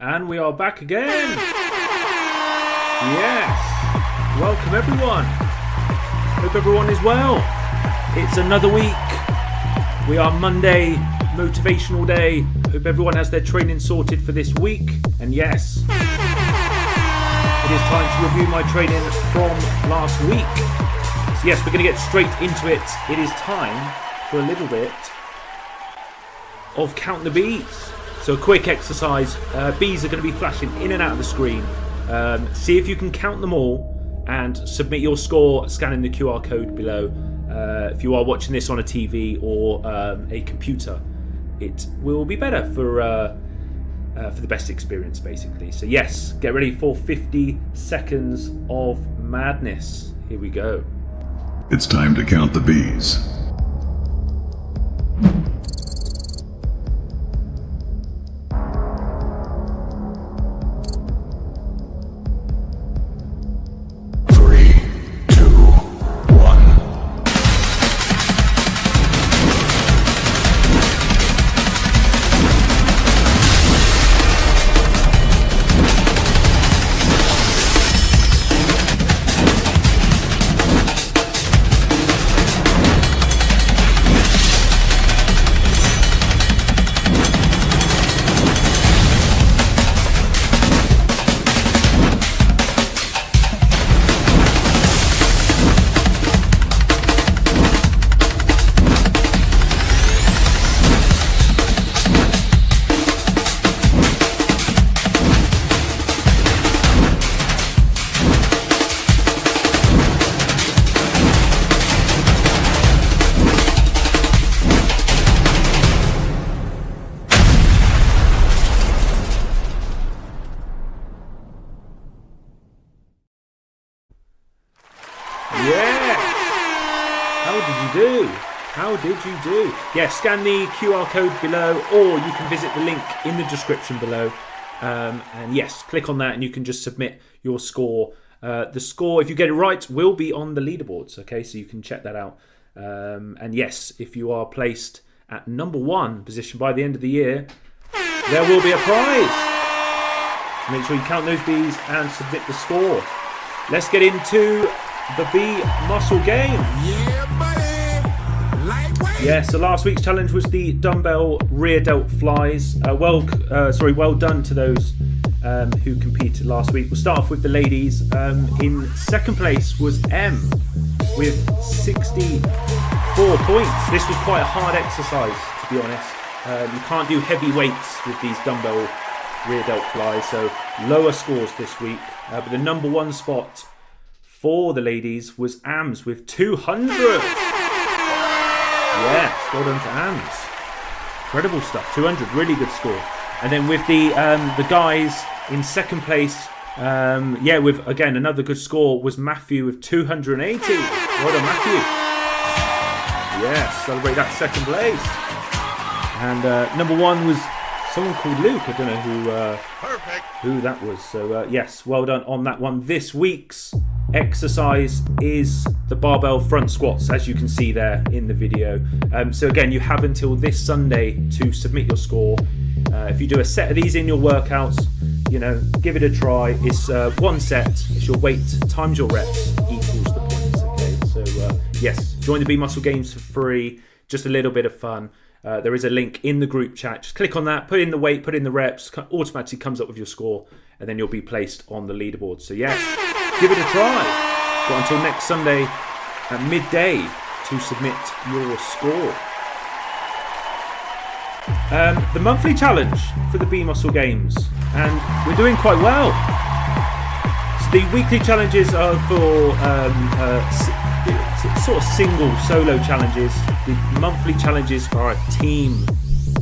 And we are back again. Yes. Welcome everyone. Hope everyone is well. It's another week. We are Monday, motivational day. Hope everyone has their training sorted for this week. And yes, it is time to review my training from last week. So yes, we're going to get straight into it. It is time for a little bit of Count the Bees. So a quick exercise. Bees are going to be flashing in and out of the screen. See if you can count them all and submit your score scanning the QR code below. If you are watching this on a TV or a computer, it will be better for the best experience, basically. So yes, get ready for 50 seconds of madness. Here we go. It's time to count the bees. How did you do? Yeah, scan the QR code below, or you can visit the link in the description below. And yes, click on that and you can just submit your score. The score, if you get it right, will be on the leaderboards, okay? So you can check that out. And yes, if you are placed at number 1 position by the end of the year, there will be a prize. So make sure you count those bees and submit the score. Let's get into the bee muscle game. Yeah, buddy. Yeah, so last week's challenge was the dumbbell rear delt flies. Well done to those who competed last week. We'll start off with the ladies. In second place was M with 64 points. This was quite a hard exercise, to be honest. You can't do heavy weights with these dumbbell rear delt flies, so lower scores this week. But the number 1 spot for the ladies was Ams with 200. Yes, well done to Ams. Incredible stuff. 200, really good score. And then with the guys in second place, with again another good score was Matthew with 280. Well done, Matthew. Yes, celebrate that second place. And number 1 was someone called Luke. I don't know who that was. So yes, well done on that one. This week's exercise is the barbell front squats, as you can see there in the video. So again, you have until this Sunday to submit your score. If you do a set of these in your workouts, give it a try. It's 1 set, it's your weight times your reps equals the points. Okay, so yes, join the B Muscle Games for free. Just a little bit of fun. There is a link in the group chat. Just click on that, put in the weight, put in the reps, automatically comes up with your score, and then you'll be placed on the leaderboard. So yes, give it a try. Got until next Sunday at midday to submit your score. The monthly challenge for the B Muscle Games, and we're doing quite well. So the weekly challenges are for sort of single solo challenges. The monthly challenges are a team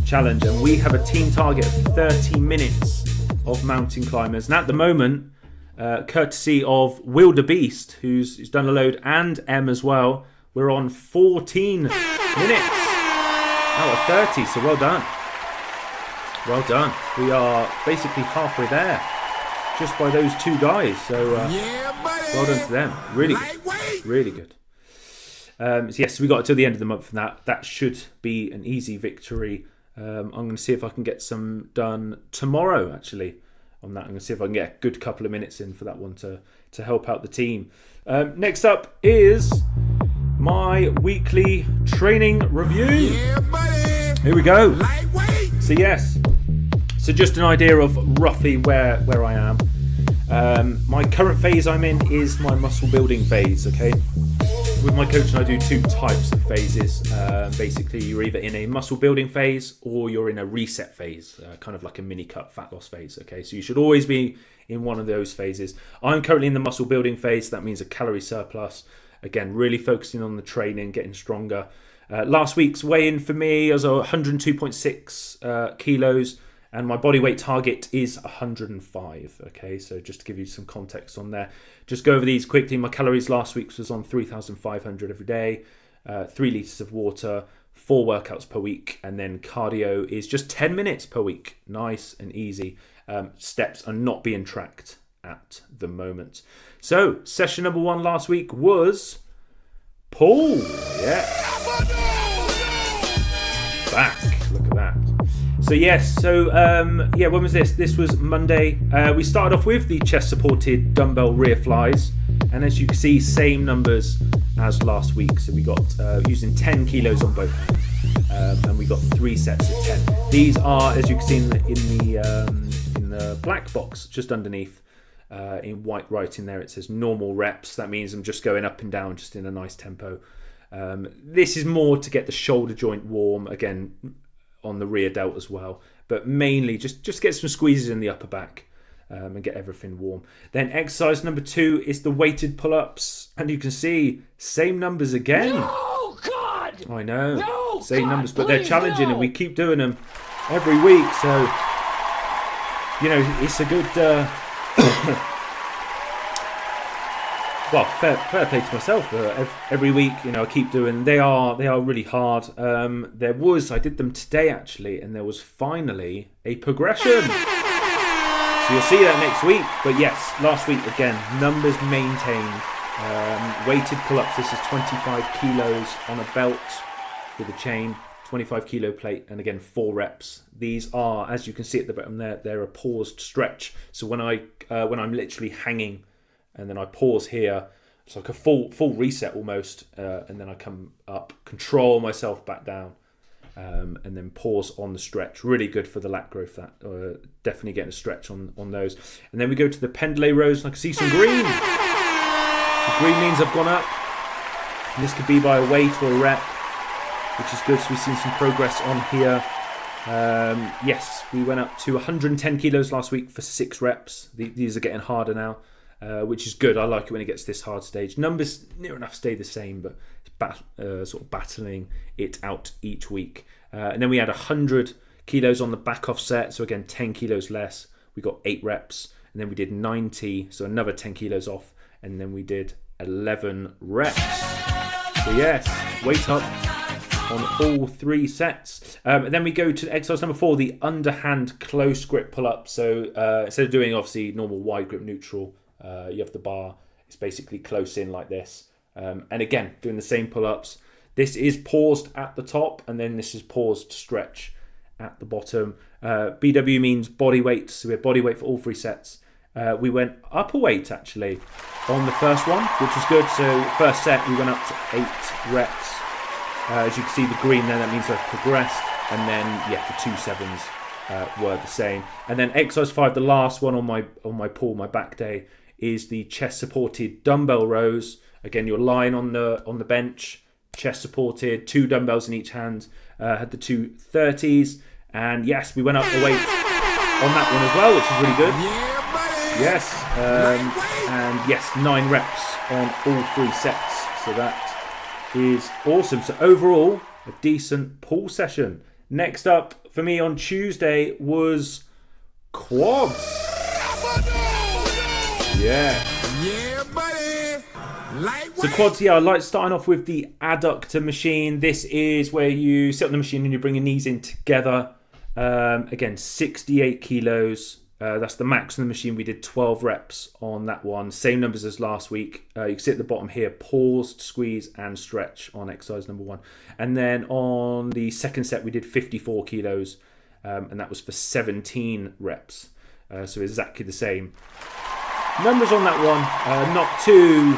challenge, and we have a team target of 30 minutes of mountain climbers. And at the moment, courtesy of Wildebeest, who's done a load, and M as well, we're on 14 minutes out of 30, so well done. Well done. We are basically halfway there, just by those 2 guys, so well done to them. Really good. Really good. So yes, we got until the end of the month, and that should be an easy victory. I'm going to see if I can get some done tomorrow, actually. on that. I'm going to see if I can get a good couple of minutes in for that one to help out the team. Next up is my weekly training review. Yeah, buddy. Here we go. Lightweight. So yes, so just an idea of roughly where I am. My current phase I'm in is my muscle building phase, okay? With my coaching I do two types of phases. Basically you're either in a muscle building phase or you're in a reset phase, kind of like a mini cut fat loss phase, okay? So you should always be in one of those phases. I'm currently in the muscle building phase. That means a calorie surplus. Again, really focusing on the training, getting stronger. Last week's weigh-in for me, I was 102.6 kilos, and my body weight target is 105. Okay, so just to give you some context on there. Just go over these quickly. My calories last week was on 3,500 every day, 3 litres of water, 4 workouts per week, and then cardio is just 10 minutes per week. Nice and easy. Steps are not being tracked at the moment. So, session number 1 last week was pull. Yeah. Back. Look at that. So yes, when was this? This was Monday. We started off with the chest supported dumbbell rear flies, and as you can see, same numbers as last week. So we got using 10 kilos on both hands, and we got 3 sets of 10. These are, as you can see in the black box just underneath, in white writing there, it says normal reps. That means I'm just going up and down just in a nice tempo. This is more to get the shoulder joint warm, again on the rear delt as well, but mainly just get some squeezes in the upper back, and get everything warm. Then exercise number 2 is the weighted pull-ups, and you can see same numbers again. No, God! I know, No, same God, numbers, but they're please, challenging, no. and we keep doing them every week, so you know it's a good well, fair play to myself. Every week, you know, I keep doing. They are really hard. I did them today actually, and there was finally a progression. So you'll see that next week. But yes, last week again, numbers maintained. Weighted pull-ups. This is 25 kilos on a belt with a chain, 25 kilo plate, and again 4 reps. These are, as you can see at the bottom there, they're a paused stretch. So when I'm literally hanging, and then I pause here, it's like a full reset almost, and then I come up, control myself back down, and then pause on the stretch. Really good for the lat growth. That definitely getting a stretch on those. And then we go to the pendlay rows, and I can see some green. The green means I've gone up. And this could be by a weight or a rep, which is good. So we've seen some progress on here. Yes, we went up to 110 kilos last week for 6 reps. These are getting harder now. Which is good. I like it when it gets this hard stage. Numbers near enough stay the same, but it's sort of battling it out each week. And then we had 100 kilos on the back off set, so again 10 kilos less. We got 8 reps, and then we did 90, so another 10 kilos off, and then we did 11 reps. So yes, weight up on all 3 sets. And then we go to exercise number 4, the underhand close grip pull-up. So instead of doing obviously normal wide grip neutral, you have the bar, it's basically close in like this, and again doing the same pull-ups. This is paused at the top, and then this is paused stretch at the bottom. BW means body weight, so we have body weight for all 3 sets. We went upper weight actually on the first one, which was good. So first set we went up to 8 reps. As you can see the green there, that means I've progressed, and then yeah, the 2 7s were the same. And then exercise 5, the last one on my pull, my back day, is the chest supported dumbbell rows. Again, you're lying on the bench, chest supported, 2 dumbbells in each hand. Had the 2 30s, and yes, we went up the weight on that one as well, which is really good. Yeah, buddy. Yes, and yes, 9 reps on all 3 sets. So that is awesome. So overall, a decent pull session. Next up for me on Tuesday was quads. Yeah. Yeah, buddy. Lightweight. So quads, yeah, I like starting off with the adductor machine. This is where you sit on the machine and you bring your knees in together. Again, 68 kilos. That's the max on the machine. We did 12 reps on that one. Same numbers as last week. You can see at the bottom here, paused, squeeze, and stretch on exercise number 1. And then on the second set, we did 54 kilos, and that was for 17 reps. So exactly the same. Numbers on that one, not too...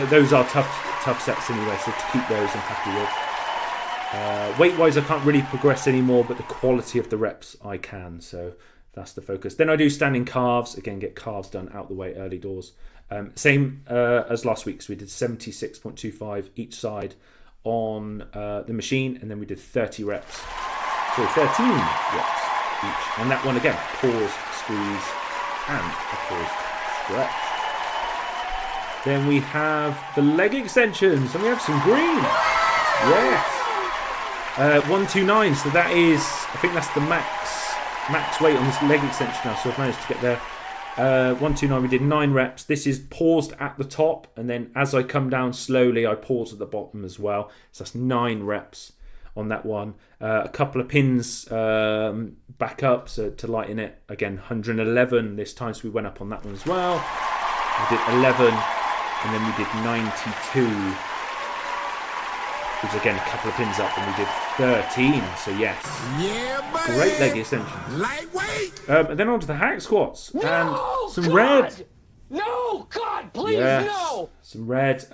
those are tough sets anyway, so to keep those I'm happy with. Weight-wise, I can't really progress anymore, but the quality of the reps I can, so that's the focus. Then I do standing calves. Again, get calves done out the way early doors. Same as last week, so we did 76.25 each side on the machine, and then we did 30 reps. So 13 reps each. And that one again, pause, squeeze, and a pause, stretch. Then we have the leg extensions, and we have some green. Yes. 129, so that is, I think that's the max weight on this leg extension now, so I've managed to get there. 129, we did 9 reps. This is paused at the top, and then as I come down slowly, I pause at the bottom as well. So that's 9 reps on that one. A couple of pins back up, so to lighten it. Again, 111 this time, so we went up on that one as well. We did 11, and then we did 92, which again, a couple of pins up, and we did 13. So yes, buddy. Great leg extensions. Lightweight. And then on to the hack squats and some God! red. No, God, please, Yes, no! some red.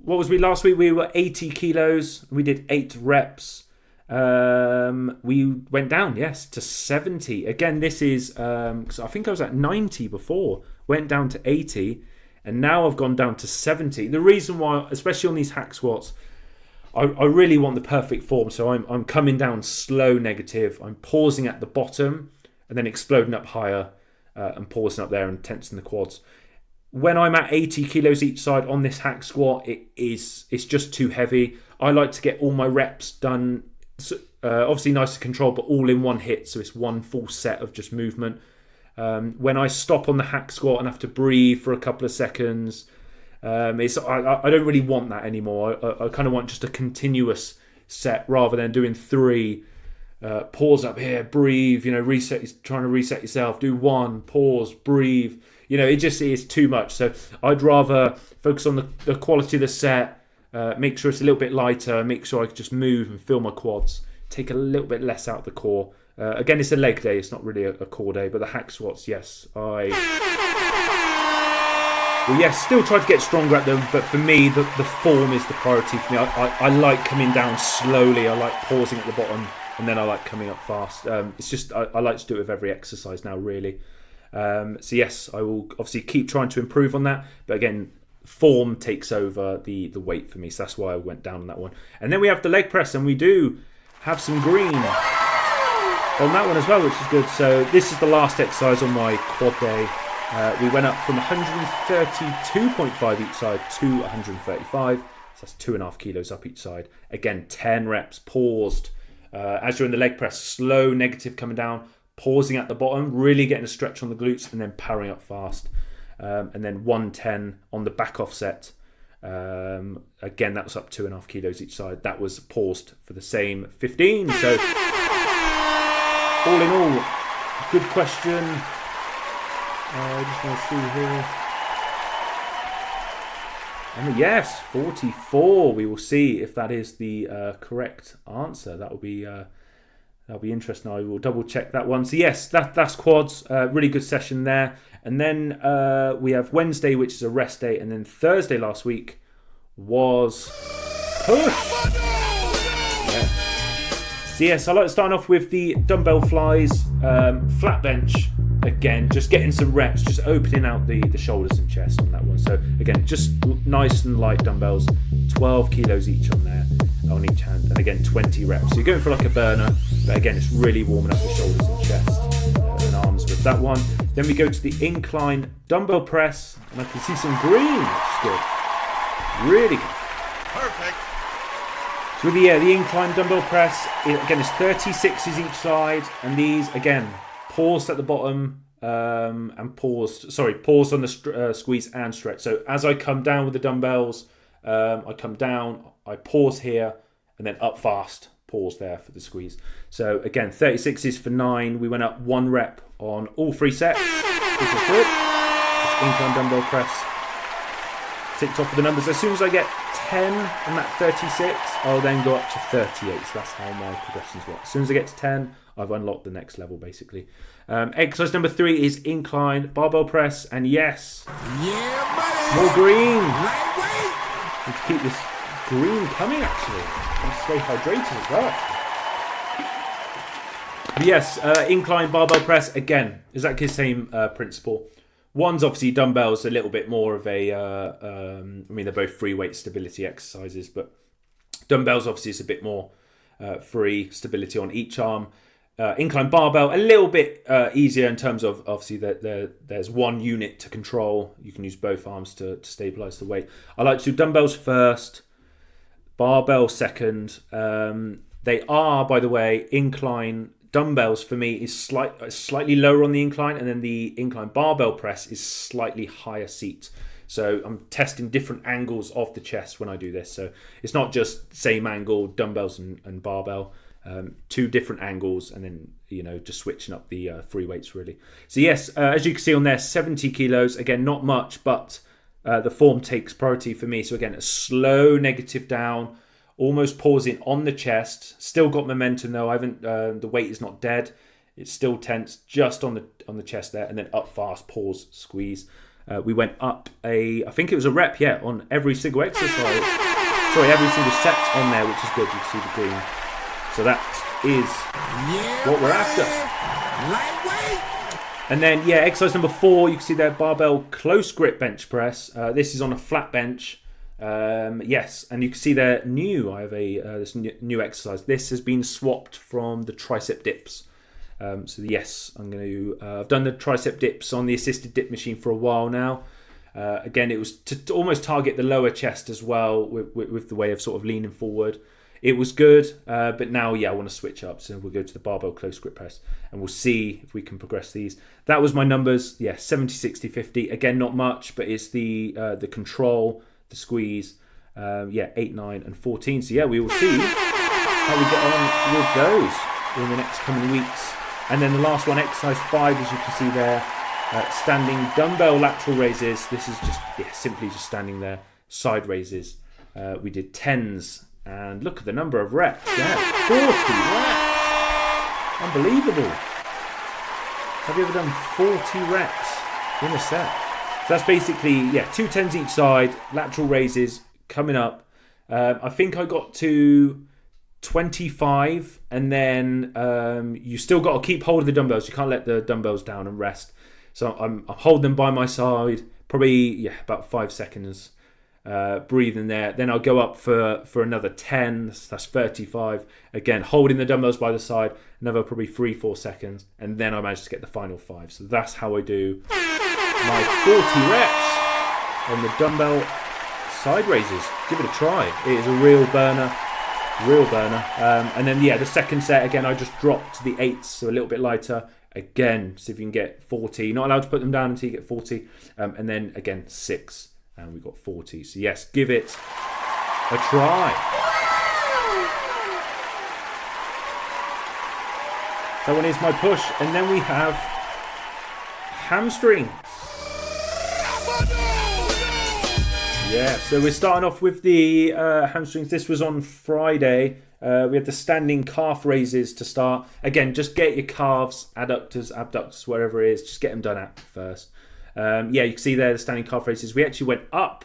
What was we last week? We were 80 kilos. We did 8 reps. We went down, yes, to 70. Again, this is because I think I was at 90 before. Went down to 80, and now I've gone down to 70. The reason why, especially on these hack squats, I really want the perfect form. So I'm coming down slow negative. I'm pausing at the bottom and then exploding up higher and pausing up there and tensing the quads. When I'm at 80 kilos each side on this hack squat, it's just too heavy. I like to get all my reps done, obviously nice to control, but all in one hit. So it's one full set of just movement. When I stop on the hack squat and have to breathe for a couple of seconds, I don't really want that anymore. I kind of want just a continuous set rather than doing 3. Pause up here, breathe, trying to reset yourself. Do 1, pause, breathe. It just is too much. So I'd rather focus on the quality of the set, make sure it's a little bit lighter, make sure I can just move and feel my quads, take a little bit less out of the core. Again, it's a leg day, it's not really a core day, but the hack squats, yes, still try to get stronger at them, but for me, the form is the priority for me. I like coming down slowly, I like pausing at the bottom, and then I like coming up fast. It's just, I like to do it with every exercise now, really. So yes, I will obviously keep trying to improve on that, but again, form takes over the weight for me, so that's why I went down on that one. And then we have the leg press, and we do have some green on that one as well, which is good. So this is the last exercise on my quad day. We went up from 132.5 each side to 135, so that's 2.5 kilos up each side. Again, 10 reps, paused. As you're in the leg press, slow negative coming down, pausing at the bottom, really getting a stretch on the glutes, and then powering up fast. And then 110 on the back offset. Again, that was up 2.5 kilos each side. That was paused for the same 15. So all in all, good question. I just want to see here. And yes, 44. We will see if that is the correct answer. That'll be interesting. I will double check that one. So yes, that's quads. Really good session there. And then we have Wednesday, which is a rest day, and then Thursday last week was push. Yeah. So yes, I like to start off with the dumbbell flies, flat bench. Again, just getting some reps, just opening out the shoulders and chest on that one. So again, just nice and light dumbbells, 12 kilos each on there, on each hand, and again 20 reps. So you're going for like a burner, but again, it's really warming up the shoulders and chest and arms with that one. Then we go to the incline dumbbell press, and I can see some green, which is good, really good. Perfect. So the incline dumbbell press, again, it's 36s each side, and these again, paused at the bottom and paused on the squeeze and stretch. So as I come down with the dumbbells, I come down, I pause here, and then up fast, pause there for the squeeze. So again, 36s for 9. We went up 1 rep on all 3 sets, which is good. Just incline dumbbell press. Ticked off with the numbers. As soon as I get 10 on that 36, I'll then go up to 38. So that's how my progressions work. As soon as I get to 10, I've unlocked the next level basically. Exercise number 3 is incline barbell press, and yes, Yeah, buddy. more green. Lightweight. Need to keep this green coming actually. And stay hydrated as well. Actually. But yes, incline barbell press again, exactly the same principle. One's obviously dumbbells, a little bit more of a. I mean, they're both free weight stability exercises, but dumbbells obviously is a bit more free stability on each arm. Incline barbell, a little bit easier in terms of obviously there's one unit to control. You can use both arms to stabilize the weight. I like to do dumbbells first, barbell second. They are, by the way, incline dumbbells for me is slightly lower on the incline, and then the incline barbell press is slightly higher seat. So I'm testing different angles of the chest when I do this. So it's not just same angle, dumbbells and barbell. 2 different angles, and then just switching up the free weights really. So yes, as you can see on there, 70 kilos again, not much, but the form takes priority for me. So again, a slow negative down, almost pausing on the chest. Still got momentum though. I haven't. The weight is not dead. It's still tense, just on the chest there, and then up fast, pause, squeeze. We went up I think it was a rep, on every single exercise. Sorry, every single set on there, which is good. You can see the green. So that is what we're after. Lightweight. And then, exercise number 4, you can see there, barbell close grip bench press. This is on a flat bench. Yes, and you can see there, I have this new exercise. This has been swapped from the tricep dips. So yes, I'm going to. I've done the tricep dips on the assisted dip machine for a while now. Again, it was to almost target the lower chest as well with the way of sort of leaning forward. It was good, but now, I want to switch up. So we'll go to the barbell close grip press, and we'll see if we can progress these. That was my numbers. 70, 60, 50. Again, not much, but it's the control, the squeeze. 8, 9, and 14. So we will see how we get on with those in the next coming weeks. And then the last one, exercise 5, as you can see there, standing dumbbell lateral raises. This is just simply just standing there, side raises. We did 10s. And look at the number of reps there. 40 reps. Unbelievable. Have you ever done 40 reps in a set? So that's basically, 2 10s each side, lateral raises coming up. I think I got to 25, and then you still got to keep hold of the dumbbells. You can't let the dumbbells down and rest. So I'm holding them by my side, probably, about 5 seconds. Breathing there, then I'll go up for another 10. That's 35. Again, holding the dumbbells by the side, another probably 3-4 seconds, and then I managed to get the final 5. So that's how I do my 40 reps on the dumbbell side raises. Give it a try. It is a real burner. And then the second set again, I just dropped to the 8s, so a little bit lighter. Again, see if you can get 40. You're not allowed to put them down until you get 40. And then again 6. And we got 40. So yes, give it a try. That one is my push. And then we have hamstring. So we're starting off with the hamstrings. This was on Friday. We had the standing calf raises to start. Again, just get your calves, adductors, abductors, wherever it is. Just get them done at first. You can see there the standing calf raises. We actually went up,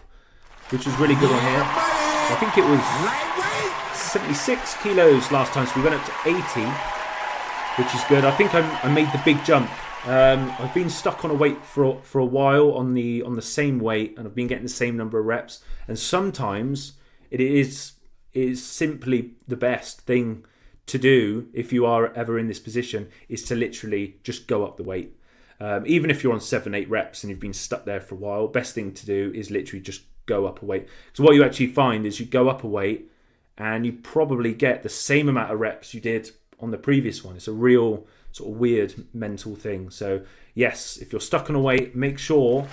which was really good on here. I think it was 76 kilos last time, so we went up to 80, which is good. I think I made the big jump. I've been stuck on a weight for a while on the same weight, and I've been getting the same number of reps. And sometimes it is simply the best thing to do if you are ever in this position is to literally just go up the weight. Even if you're on 7-8 reps and you've been stuck there for a while, best thing to do is literally just go up a weight. So what you actually find is you go up a weight and you probably get the same amount of reps you did on the previous one. It's a real sort of weird mental thing. So yes, if you're stuck on a weight, make sure, and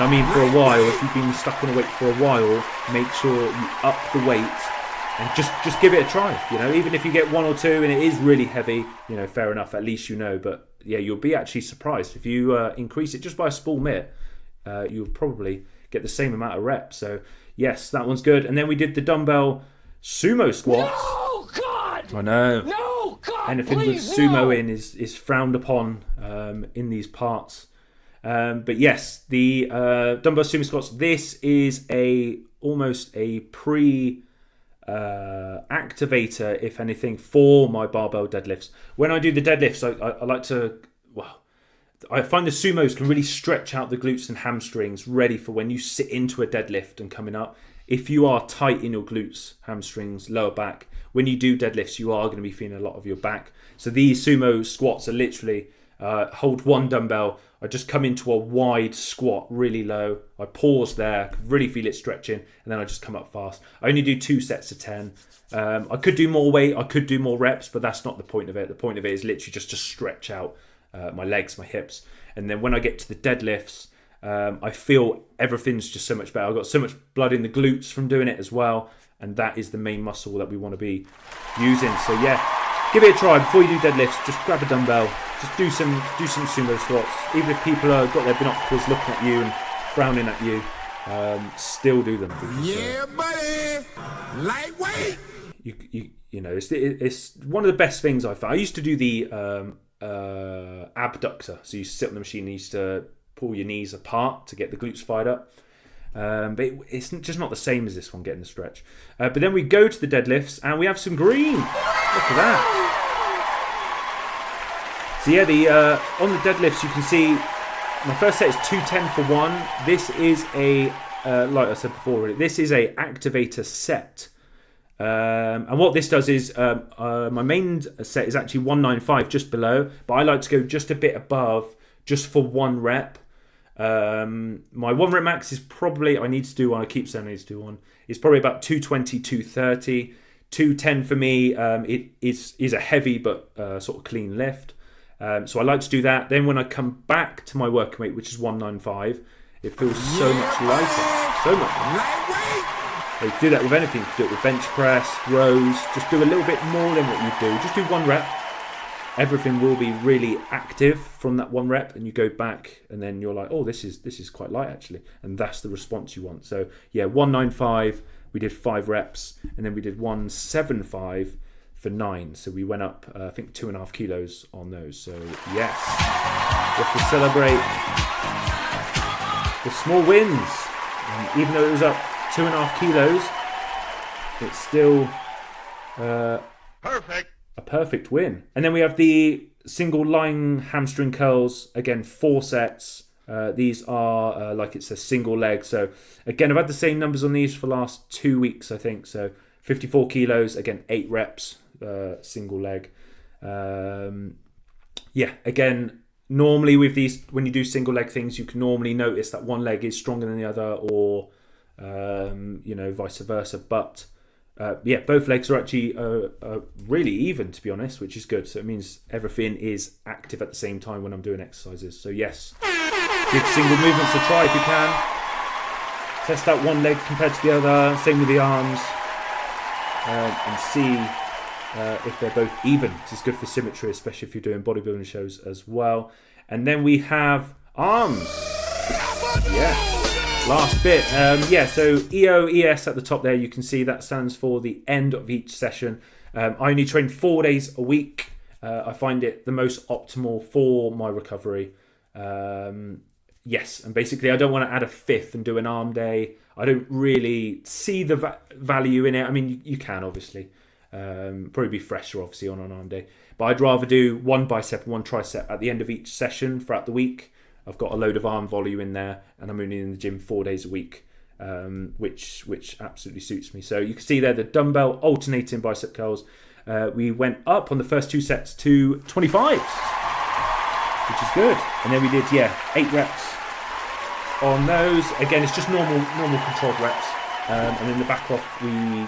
I mean for a while, if you've been stuck on a weight for a while, make sure you up the weight and just give it a try. Even if you get 1 or 2 and it is really heavy, fair enough, at least but you'll be actually surprised if you increase it just by a small bit. You'll probably get the same amount of reps. So yes, that one's good. And then we did the dumbbell sumo squats. No, God! I know. No, God, anything with please, sumo no. in is frowned upon in these parts. But yes, the dumbbell sumo squats. This is almost a pre activator, if anything, for my barbell deadlifts. When I do the deadlifts, I like to. Well, I find the sumos can really stretch out the glutes and hamstrings, ready for when you sit into a deadlift and coming up. If you are tight in your glutes, hamstrings, lower back, when you do deadlifts, you are going to be feeling a lot of your back. So these sumo squats are literally hold one dumbbell. I just come into a wide squat, really low. I pause there, really feel it stretching, and then I just come up fast. I only do 2 sets of 10. I could do more weight, I could do more reps, but that's not the point of it. The point of it is literally just to stretch out my legs, my hips. And then when I get to the deadlifts, I feel everything's just so much better. I've got so much blood in the glutes from doing it as well, and that is the main muscle that we want to be using. So yeah, give it a try. Before you do deadlifts, just grab a dumbbell, just do some sumo squats. Even if people have got their binoculars looking at you and frowning at you, still do them. Because, Yeah, buddy. Lightweight. you know, it's one of the best things I found. I used to do the abductor, so you sit on the machine and you used to pull your knees apart to get the glutes fired up. But it's just not the same as this one, getting the stretch. But then we go to the deadlifts and we have some green. Look at that. So yeah, on the deadlifts you can see my first set is 210 for 1. This is like I said before already, this is a activator set. And what this does is my main set is actually 195, just below, but I like to go just a bit above, just for 1 rep. My 1 rep max is probably, I need to do one, I keep saying I need to do one, it's probably about 220, 230. 210 for me, it is a heavy but sort of clean lift. So I like to do that. Then when I come back to my working weight, which is 195, it feels so much lighter. So much lighter. So you can do that with anything. You can do it with bench press, rows. Just do a little bit more than what you do. Just do 1 rep. Everything will be really active from that 1 rep, and you go back, and then you're like, oh, this is quite light actually, and that's the response you want. So yeah, 195. We did 5 reps, and then we did 175 for 9. So we went up, I think, 2.5 kilos on those. So yes, we have to celebrate the small wins. And even though it was up 2.5 kilos, it's still a perfect win. And then we have the single line hamstring curls, again 4 sets. These are like it's a single leg. So again, I've had the same numbers on these for the last 2 weeks, I think. So 54 kilos, again 8 reps, single leg. Yeah, again, normally with these, when you do single leg things, you can normally notice that one leg is stronger than the other, or vice versa. But yeah, both legs are actually really even, to be honest, which is good. So it means everything is active at the same time when I'm doing exercises. So yes, give single movements a try if you can. Test out one leg compared to the other. Same with the arms, and see if they're both even. This is good for symmetry, especially if you're doing bodybuilding shows as well. And then we have arms. Yeah. Last bit, so EOES at the top there, you can see that stands for the end of each session. I only train 4 days a week. I find it the most optimal for my recovery. Yes, and basically I don't want to add a 5th and do an arm day. I don't really see the value in it. I mean, you can obviously. Probably be fresher obviously on an arm day. But I'd rather do 1 bicep and 1 tricep at the end of each session throughout the week. I've got a load of arm volume in there, and I'm only in the gym 4 days a week, which absolutely suits me. So you can see there the dumbbell alternating bicep curls. We went up on the first 2 sets to 25s, which is good. And then we did 8 reps on those. Again, it's just normal controlled reps. And then the back off, we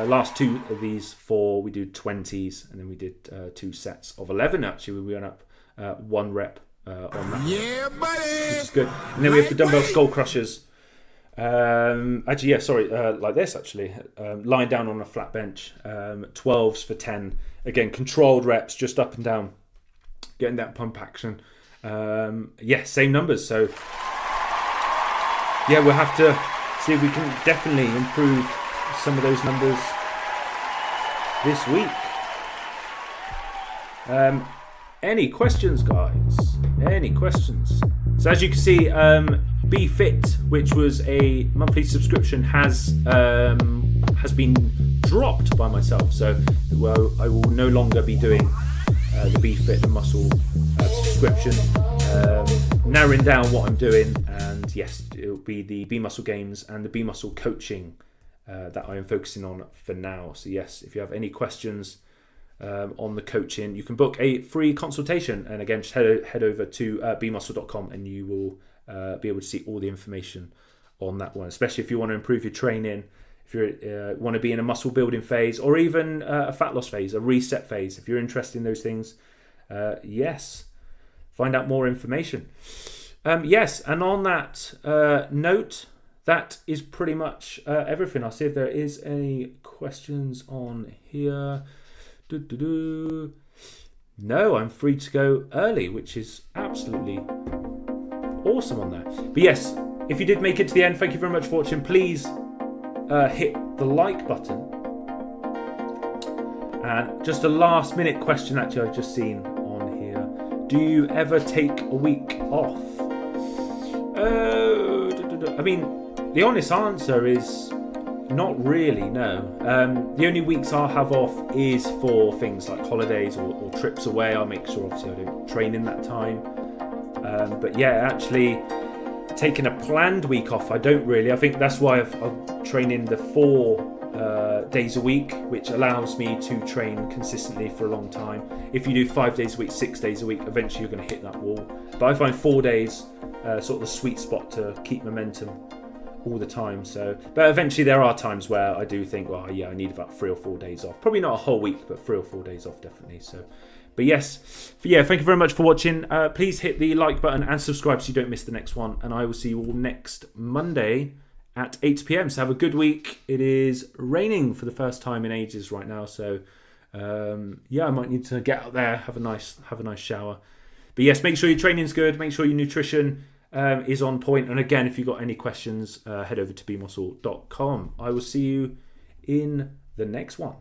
last 2 of these 4 we did 20s, and then we did 2 sets of 11. Actually, we went up 1 rep. On that, yeah, buddy. Which is good. And then we have the dumbbell skull crushers. Like this actually, lying down on a flat bench. 12s for 10. Again, controlled reps, just up and down, getting that pump action. Same numbers. So yeah, we'll have to see if we can definitely improve some of those numbers this week. Any questions, guys? Any questions? So as you can see, Be Fit, which was a monthly subscription, has been dropped by myself. So I will no longer be doing the Be Fit and Muscle subscription. Narrowing down what I'm doing, and yes, it will be the Be Muscle games and the Be Muscle coaching that I am focusing on for now. So yes, if you have any questions on the coaching, you can book a free consultation, and again, just head over to bmuscle.com and you will be able to see all the information on that one, especially if you want to improve your training, if you want to be in a muscle building phase, or even a fat loss phase, a reset phase. If you're interested in those things, yes, find out more information. Yes, and on that note, that is pretty much everything. I'll see if there is any questions on here. No, I'm free to go early, which is absolutely awesome on there. But yes, if you did make it to the end, thank you very much for watching. Please hit the like button. And just a last minute question actually I've just seen on here. Do you ever take a week off? I mean, the honest answer is not really, no. The only weeks I'll have off is for things like holidays or trips away. I'll make sure obviously I don't train in that time. But yeah, actually taking a planned week off, I don't really. I think that's why I'm training the 4 days a week, which allows me to train consistently for a long time. If you do 5 days a week, 6 days a week, eventually you're going to hit that wall. But I find 4 days sort of the sweet spot to keep momentum all the time. So, but eventually there are times where I do think, well, yeah, I need about 3 or 4 days off. Probably not a whole week, but 3 or 4 days off definitely. So, but yes, yeah, thank you very much for watching. Please hit the like button and subscribe so you don't miss the next one. And I will see you all next Monday at 8 p.m. So have a good week. It is raining for the first time in ages right now. So yeah, I might need to get out there, have a nice shower. But yes, make sure your training's good. Make sure your nutrition is on point. And again, if you've got any questions, head over to bmuscle.com. I will see you in the next one.